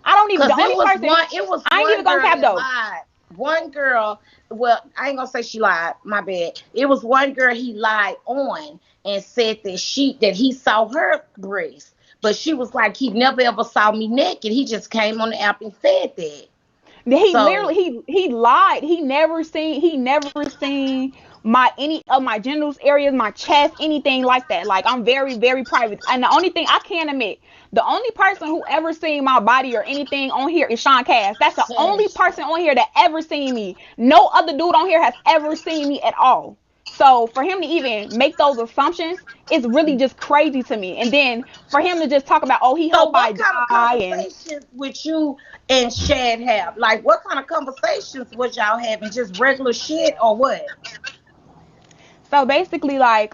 I don't even, Cause the only person, it was I ain't even one gonna girl cap that though. lied. One girl, well, I ain't gonna say she lied, my bad. It was one girl he lied on and said that he saw her breast. But she was like, he never ever saw me naked. He just came on the app and said that. He So literally he lied. He never seen my any of my genitals areas, my chest, anything like that. Like I'm very private. And the only thing I can admit, the only person who ever seen my body or anything on here is Sean Cass. That's the only Cash. person on here that ever seen me. No other dude on here has ever seen me at all. So for him to even make those assumptions, it's really just crazy to me. And then for him to just talk about, oh, he So hope I what kind of die and conversations would you and Shad have? Like what kind of conversations was y'all having? Just regular shit or what? so basically, like,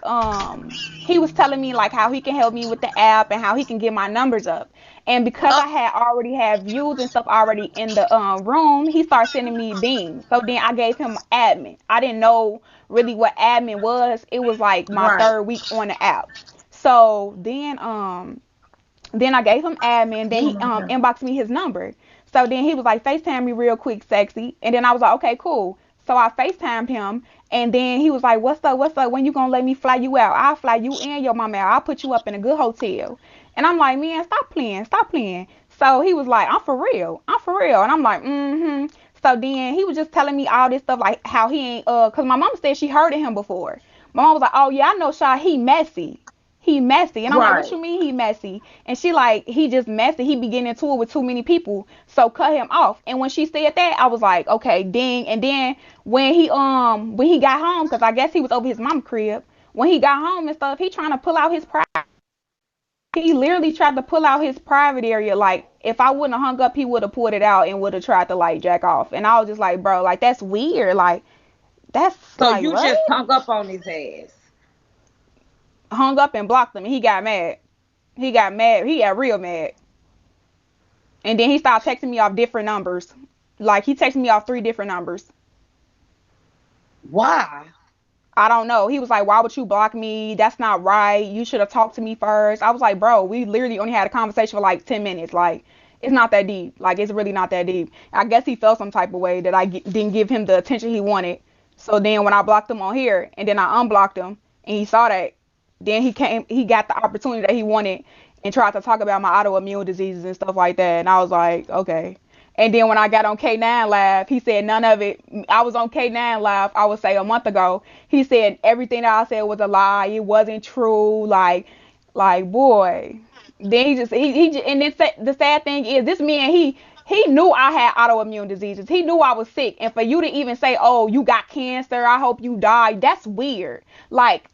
he was telling me like how he can help me with the app and how he can get my numbers up. And because I had already had views and stuff already in the room, he started sending me beans. So then I gave him admin. I didn't know really what admin was. It was like my Right. third week on the app. So then I gave him admin. Then he inboxed me his number. So then he was like, FaceTime me real quick, sexy. And then I was like, okay, cool. So I FaceTimed him. And then he was like, what's up? What's up? When you gonna let me fly you out? I'll fly you and your mama out. I'll put you up in a good hotel. And I'm like, man, stop playing. Stop playing. So he was like, I'm for real. I'm for real. And I'm like, mm-hmm. So then he was just telling me all this stuff, like how he ain't, cause my mom said she heard of him before. My mom was like, oh yeah, I know Shaw, he messy. He messy. And I'm like, what Right. you mean he messy? And she like, he just messy. He be getting into it with too many people. So cut him off. And when she said that, I was like, okay, ding. And then when he got home, because I guess he was over his mom crib, when he got home and stuff, he trying to pull out his private. He literally tried to pull out his private area. Like, if I wouldn't have hung up, he would have pulled it out and would have tried to like jack off. And I was just like, bro, like that's weird. Like, that's So like you what? just hung up on his ass. Hung up and blocked him and he got mad. He got mad. He got real mad. And then he started texting me off different numbers. Like he texted me off 3 different numbers. Why? I don't know. He was like, "Why would you block me? That's not right. You should have talked to me first." I was like, "Bro, we literally only had a conversation for like 10 minutes. Like, it's not that deep. Like, it's really not that deep." I guess he felt some type of way that didn't give him the attention he wanted. So then when I blocked him on here, and then I unblocked him, and he saw that, then he got the opportunity that he wanted, and tried to talk about my autoimmune diseases and stuff like that. And I was like, okay. And then when I got on K9 Live, he said none of it. I was on K9 Live, I would say a month ago. He said everything that I said was a lie. It wasn't true. Like boy. Then and then the sad thing is this man he knew I had autoimmune diseases. He knew I was sick. And for you to even say, "Oh, you got cancer. I hope you die." That's weird. Like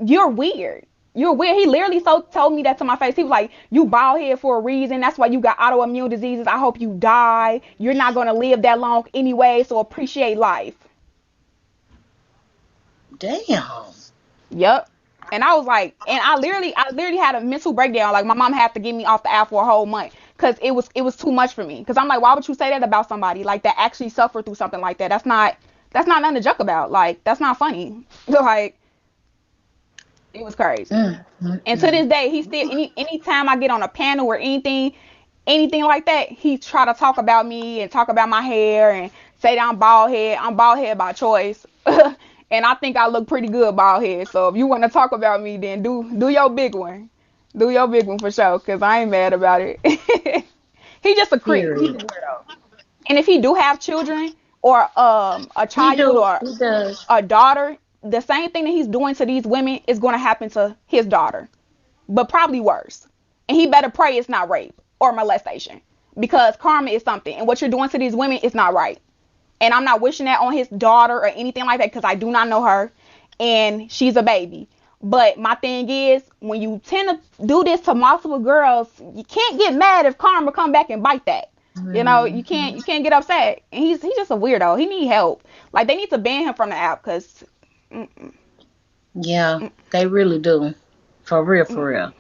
you're weird. You're weird. He literally told me that to my face. He was like, "You bald head for a reason. That's why you got autoimmune diseases. I hope you die. You're not gonna live that long anyway. So appreciate life." Damn. Yep. And I was like, and I literally had a mental breakdown. Like my mom had to get me off the app for a whole month because it was too much for me. Because I'm like, why would you say that about somebody like that actually suffered through something like that? That's not nothing to joke about. Like that's not funny. Like it was crazy. Mm, mm, And to mm. this day, he still anytime I get on a panel or anything like that, he try to talk about me and talk about my hair and say that I'm bald head. I'm bald head by choice. And I think I look pretty good bald head. So if you want to talk about me, then do your big one. Do your big one for sure, cause I ain't mad about it. He just a creep. He's a Period. weirdo. And if he do have children or a He child do. or He does. a daughter, the same thing that he's doing to these women is going to happen to his daughter, but probably worse. And he better pray it's not rape or molestation because karma is something, and what you're doing to these women is not right. And I'm not wishing that on his daughter or anything like that because I do not know her, and she's a baby. But my thing is, when you tend to do this to multiple girls, you can't get mad if karma come back and bite that. You know, you can't Mhm. you can't get upset. And he's just a weirdo. He need help. Like they need to ban him from the app because. Yeah, they really do. For real, for real.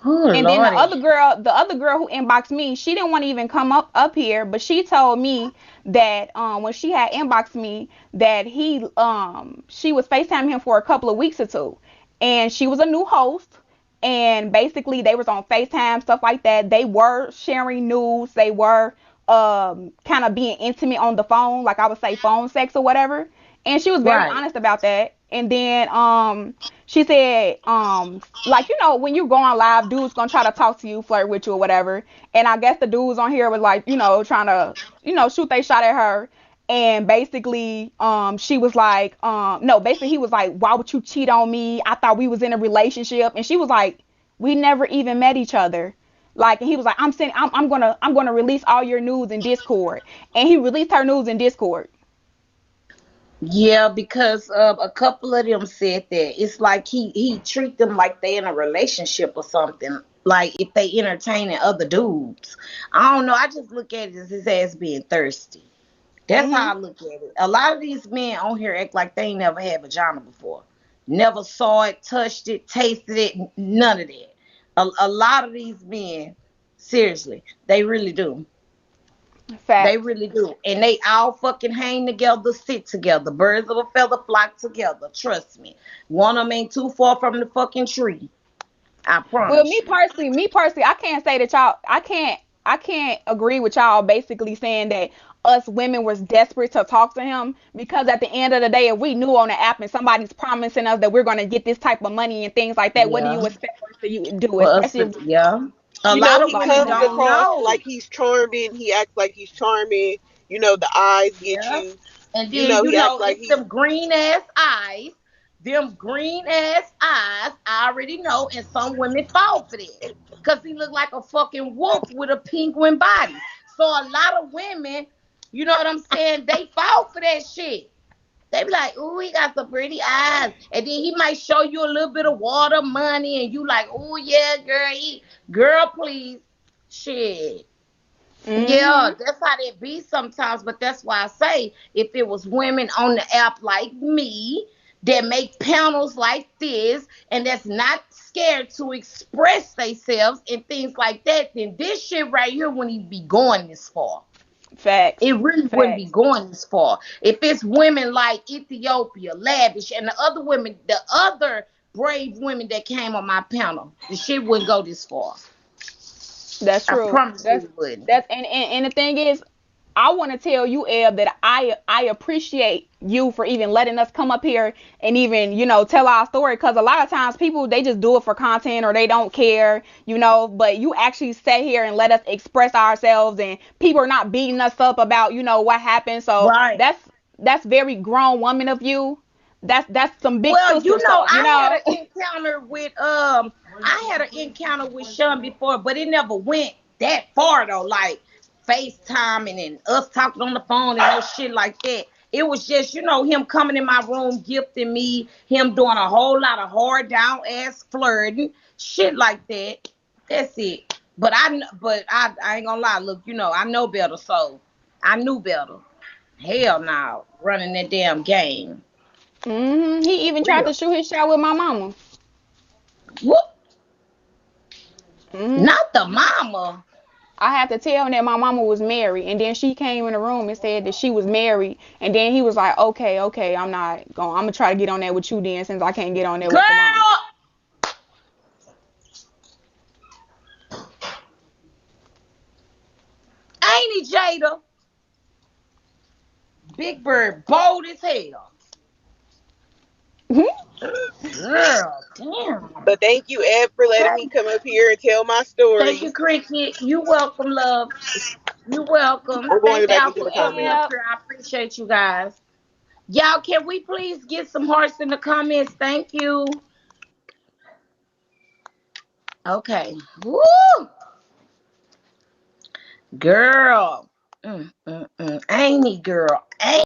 Oh, And then Lordy. the other girl who inboxed me, she didn't want to even come up here, but she told me that when she had inboxed me that she was FaceTiming him for a couple of weeks or two, and she was a new host, and basically they was on FaceTime, stuff like that. They were sharing news. They were kind of being intimate on the phone, like I would say phone sex or whatever. And she was very Right. honest about that. And then she said like when you go on live, dudes gonna try to talk to you, flirt with you or whatever. And I guess the dudes on here was like trying to shoot they shot at her. And basically she was like no, basically he was like, why would you cheat on me? I thought we was in a relationship. And she was like, we never even met each other. Like, and he was like, I'm gonna release all your news in Discord. And he released her news in Discord. Yeah, because a couple of them said that it's like he treat them like they in a relationship or something. Like if they entertaining other dudes, I don't know. I just look at it as his ass being thirsty. That's how Mhm. I look at it. A lot of these men on here act like they ain't never had vagina before, never saw it, touched it, tasted it, none of that. A lot of these men, seriously, they really do. They Facts. really do. And they all fucking hang together, sit together. Birds of a feather flock together. Trust me. One of them ain't too far from the fucking tree. I Well, promise you. me personally, I can't say that y'all. I can't agree with y'all basically saying that us women was desperate to talk to him, because at the end of the day, if we knew on the app and somebody's promising us that we're gonna get this type of money and things like that, what do Yeah. you expect us to do? For us Especially to, yeah. A You know, lot of he like, women comes don't across know. like he's charming. He acts like he's charming. You know, the eyes get Yeah. you. And You then know, he acts like it's he's. them green ass eyes. Them green ass eyes. I already know, and some women fall for that. Cause he look like a fucking wolf with a penguin body. So a lot of women, you know what I'm saying, they fall for that shit. They be like, ooh, he got some pretty eyes. And then he might show you a little bit of water money, and you like, ooh, yeah, girl, girl, please. Shit. Yeah, mhm, that's how they be sometimes. But that's why I say, if it was women on the app like me that make panels like this and that's not scared to express themselves and things like that, then this shit right here wouldn't even be going this far. facts, It really wouldn't be facts. going this far. If it's women like Ethiopia, Lavish, and the other women, the other brave women that came on my panel, the shit wouldn't go this far. That's I true. promise you That's it wouldn't. that's and the thing is, I want to tell you, Eb, that I appreciate you for even letting us come up here and even tell our story. Because a lot of times people, they just do it for content or they don't care, But you actually sat here and let us express ourselves, and people are not beating us up about what happened. So Right. that's very grown woman of you. That's some big Well, sister stuff, I had an encounter with I had an encounter with Sean before, but it never went that far though. Like FaceTiming and us talking on the phone and no shit like that. It was just, him coming in my room, gifting me, him doing a whole lot of hard down ass flirting, shit like that. That's it. But I ain't gonna lie. Look, I know better, so I knew better. Hell no, running that damn game. He even tried to Real. shoot his shot with my mama. Whoop. hmm Not the mama. I had to tell him that my mama was married, and then she came in the room and said that she was married, and then he was like, "Okay, okay, I'm not going. I'm gonna try to get on there with you then, since I can't get on there with the mama." Girl, ain't he Jada? Big Bird, bold as hell. Girl, damn. But thank you, Ed, for letting me Okay. come up here and tell my Thank story. you, Cricket. You welcome, love. You welcome. I'm going Thank back y'all into for the having me comments. up Yep. here. I appreciate you guys. Y'all, can we please get some hearts in the comments? Thank you. Okay. Woo! Girl. Ain't he, girl?